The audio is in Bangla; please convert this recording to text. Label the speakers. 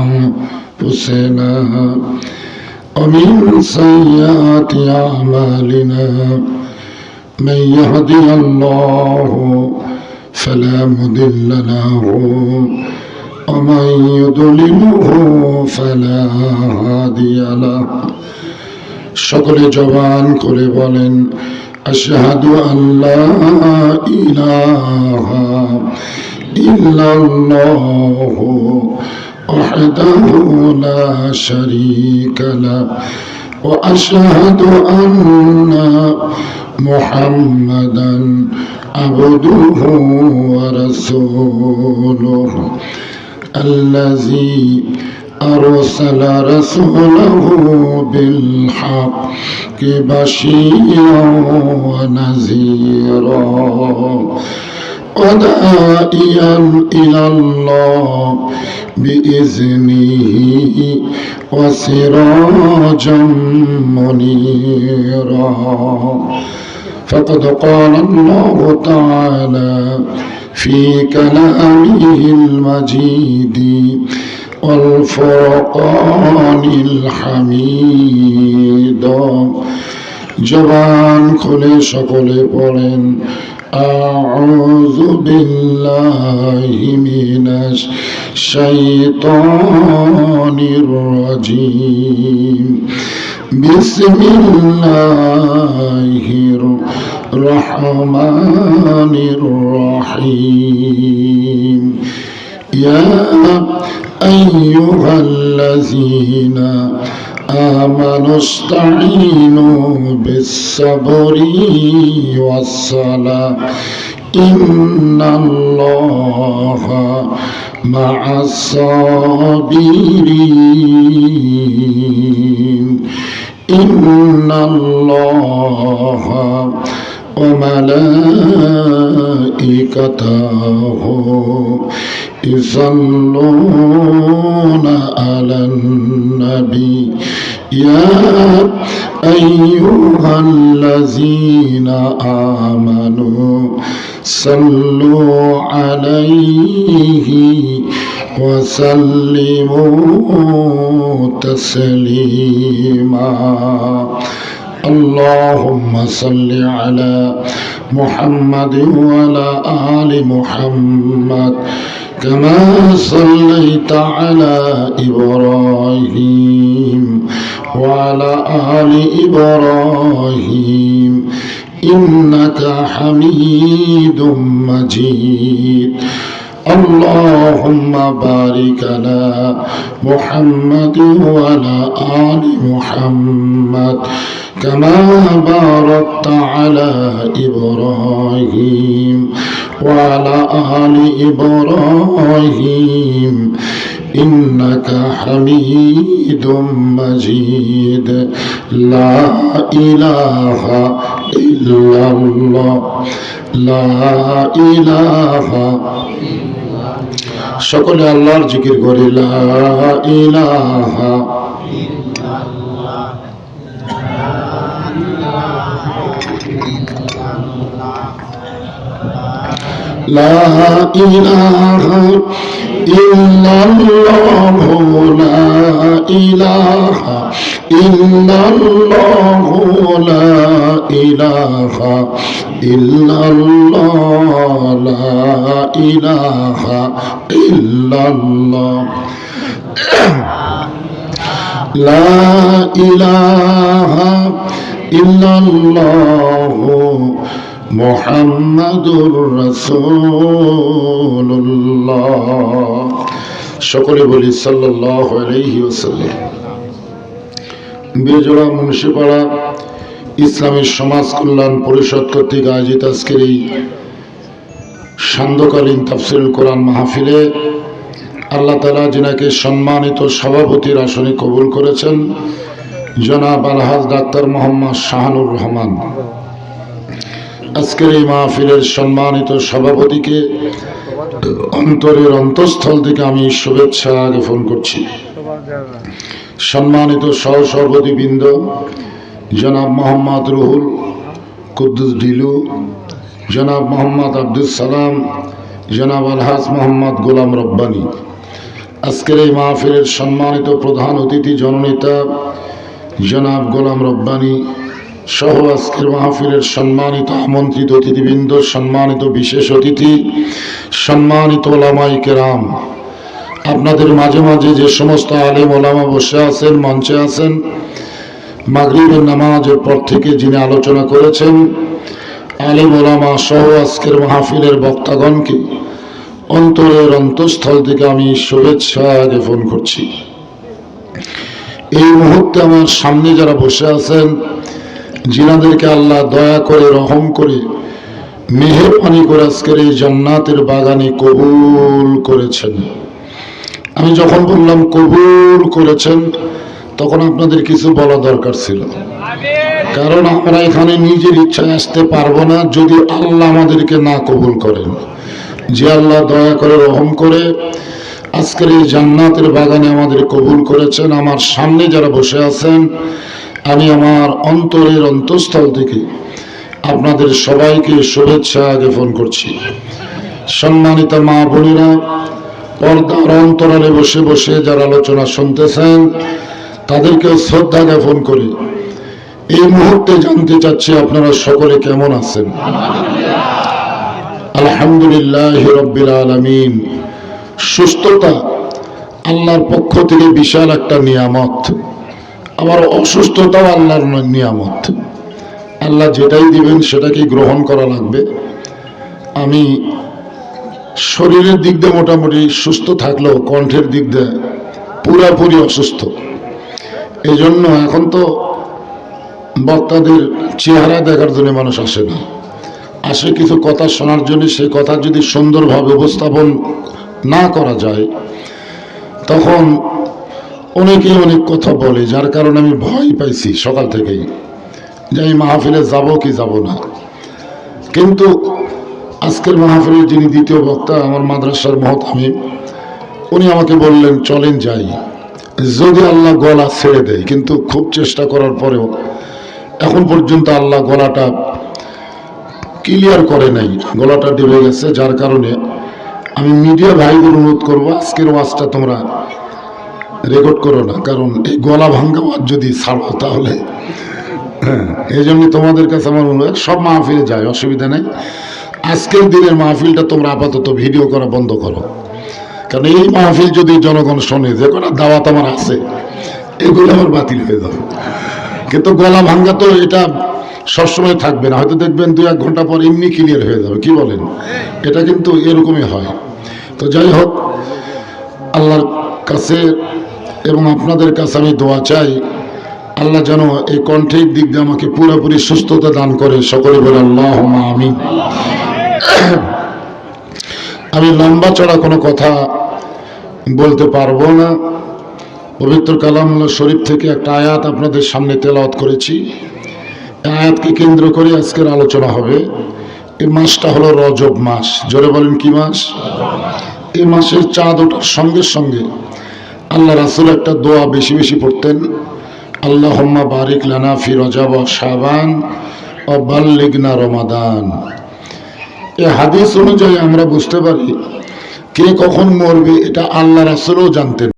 Speaker 1: أنفسنا ومن سيئات أعمالنا من يهدي الله فلا مضل له ومن يضلله فلا هادي له সকলে জবান করে বলেন আশহাদু আল্লা ইলাহা ইল্লাল্লাহু ওয়াহদাহু লা শারীকা লাহু ওয়া আশহাদু আন্না মুহাম্মাদান আবদুহু ওয়া রাসূলুহু الذي أرسل رسوله بالحق بشيرا ونذيرا وداعيا إلى الله بإذنه وسراجا منيرا فقد قال الله تعالى في كلامه المجيد والفرقان الحميد জবান খুলে সকলে পড়েন أعوذ بالله من الشيطان الرجيم بسم الله الرحمن الرحيم يا أيها الذين آمنوا استعينوا بالصبر والصلاة إن الله مع الصابرين إن الله وملائكته يصلون على النبي يا أيها الذين آمنوا صلوا عليه وسلموا تسليما اللهم صل على محمد وعلى آل محمد كما صليت على إبراهيم وعلى آل إبراهيم إنك حميد مجيد اللهم بارك على محمد وعلى آل محمد كما باركت على إبراهيم وعلى آل إبراهيم إنك حميد مجيد لا إله إلا الله لا إله সকলে আল্লাহর জিকির করি লা ইলাহা لا إله إلا الله لا إله إلا الله لا إله إلا الله لا إله إلا الله لا إله إلا الله মুহাম্মাদুর রাসূলুল্লাহ সকলে বলি সাল্লাল্লাহু আলাইহি ওয়াসাল্লাম। বেজোড়া মুন্সিপাড়া ইসলামী সমাজ কল্যাণ পরিষদ কর্তৃক আয়োজিত আজকের এই সান্ধ্যকালীন তাফসীরুল কোরআন মাহফিলে আল্লাহ তাআলা যিনাকে সম্মানিত সভাপতির আসনে কবুল করেছেন জনাব আলহাজ ডাক্তার মোহাম্মদ শাহানুর রহমান, আজকের এই মাহফিলের সম্মানিত সভাপতিকে অন্তরের অন্তঃস্থল থেকে আমি শুভেচ্ছা জ্ঞাপন করছি। সম্মানিত সহসভাপতিবৃন্দ জনাব মোহাম্মদ রুহুল কুদ্দুস ডিলু, জনাব মোহাম্মদ আব্দুল সালাম, জনাব আলহাজ মোহাম্মদ গোলাম রব্বানী, আজকের এই মাহফিলের সম্মানিত প্রধান অতিথি জননেতা জনাব গোলাম রব্বানী সহ আজকের মাহফিলের সম্মানিত আমন্ত্রিত অতিথিবৃন্দ, সম্মানিত বিশেষ অতিথি, সম্মানিত ওলামায়ে কেরাম, আপনাদের মাঝে মাঝে যে সমস্ত আলেম ওলামা বসে আছেন, মঞ্চে আছেন, মাগরিবের নামাজের পর থেকে যিনি আলোচনা করেছেন, আলেম ওলামা সহ আজকের মাহফিলের বক্তাগণকে অন্তরের অন্তঃস্থল থেকে আমি শুভেচ্ছা জ্ঞাপন করছি। এই মুহূর্তে আমার সামনে যারা বসে আছেন, যিনাদেরকে আল্লাহ দয়া করে, রহম করে, মেহেরবানি করে আজকের এই জান্নাতের বাগানে কবুল করেছেন। আমি যখন বললাম কবুল করেছেন, তখন আপনাদের কিছু বলা দরকার ছিল, কারণ আমরা এখানে নিজের ইচ্ছায় আসতে পারবো না যদি আল্লাহ আমাদেরকে না কবুল করেন। যে আল্লাহ দয়া করে, রহম করে আজকের এই জান্নাতের বাগানে আমাদের কবুল করেছেন, আমার সামনে যারা বসে আছেন, আমি আমার অন্তরের অন্তঃস্থল থেকে আপনাদের সবাইকে শুভেচ্ছা জ্ঞাপন করছি। সম্মানিত মা বোনেরা, পর্দার অন্তরালে বসে বসে যারা আলোচনা শুনতেছেন, তাদেরকে শ্রদ্ধা জ্ঞাপন করি। এই মুহূর্তে জানতে চাচ্ছি আপনারা সকলে কেমন আছেন? আলহামদুলিল্লাহ রাব্বিল আলামিন। সুস্থতা আল্লাহর পক্ষ থেকে বিশাল একটা নিয়ামত, আবার অসুস্থতাও আল্লাহর নিয়ামত। আল্লাহ যেটাই দিবেন সেটাকে গ্রহণ করা লাগবে। আমি শরীরের দিক দিয়ে মোটামুটি সুস্থ থাকলেও কণ্ঠের দিক দিয়ে পুরাপুরি অসুস্থ। এই জন্য এখন তো বক্তাদের চেহারা দেখার জন্য মানুষ আসে না, আসে কিছু কথা শোনার জন্য। সেই কথা যদি সুন্দরভাবে উপস্থাপন না করা যায়, তখন অনেকেই অনেক কথা বলে, যার কারণে আমি ভয় পাইছি সকাল থেকেই যে এই মাহফিলে যাব কি যাব না। কিন্তু আজকের মাহফিলের যিনি দ্বিতীয় বক্তা, আমার মাদ্রাসার মহতামিম, উনি আমাকে বললেন চলেন যাই, যদি আল্লাহ গলা ছেড়ে দেয়। কিন্তু খুব চেষ্টা করার পরেও এখন পর্যন্ত আল্লাহ গলাটা ক্লিয়ার করে নাই, গলাটা ডেবে গেছে। যার কারণে আমি মিডিয়া ভাইদের অনুরোধ করবো, আজকের ওয়াজটা তোমরা রেকর্ড করো না, কারণ এই গলা ভাঙ্গা ওয়াজ যদি ছাড়ো তাহলে এই জন্য তোমাদের কাছে আমার অনুরোধ, সব মাহফিলে যায়, অসুবিধা নেই। আজকের দিনের মাহফিলটা তোমরা আপাতত ভিডিও করা বন্ধ করো, কারণ এই মাহফিল যদি জনগণ শোনে, যে কোনো দাওয়াত আমার আছে, এগুলো আমার বাতিল হয়ে যাবে। কিন্তু গলা ভাঙ্গা তো এটা সবসময় থাকবে না, হয়তো দেখবেন 2-1 ঘন্টা পর এমনি ক্লিয়ার হয়ে যাবে। কি বলেন? এটা কিন্তু এরকমই হয়। তো যাই হোক, আল্লাহর কাছে এবং আপনাদের কাছে আমি দোয়া চাই, আল্লাহ যেন এই কণ্ঠের দিক দিয়ে আমাকে পুরোপুরি সুস্থতা দান করে। সকলে বলে আল্লাহুম্মা আমিন। আমি লম্বা চড়া কোনো কথা বলতে পারবো না। পবিত্র কালামুল্লাহ শরীফ থেকে একটা আয়াত আপনাদের সামনে তেলাওয়াত করেছি। এই আয়াতকে কেন্দ্র করে আজকের আলোচনা হবে। এই মাসটা হলো রজব মাস। জোরে বলেন কি মাস? এই মাসের চাঁদ ওঠার সঙ্গে সঙ্গে আল্লাহ রাসূল একটা দোয়া বেশি বেশি পড়তেন, আল্লাহুম্মা বারিক লানা ফি রজব ওয়া শাবান ওয়া বাল্লিগনা রমাদান। এই হাদিস অনুযায়ী আমরা বুঝতে পারি কে কখন মরবে এটা আল্লাহ রাসূলও জানতেন।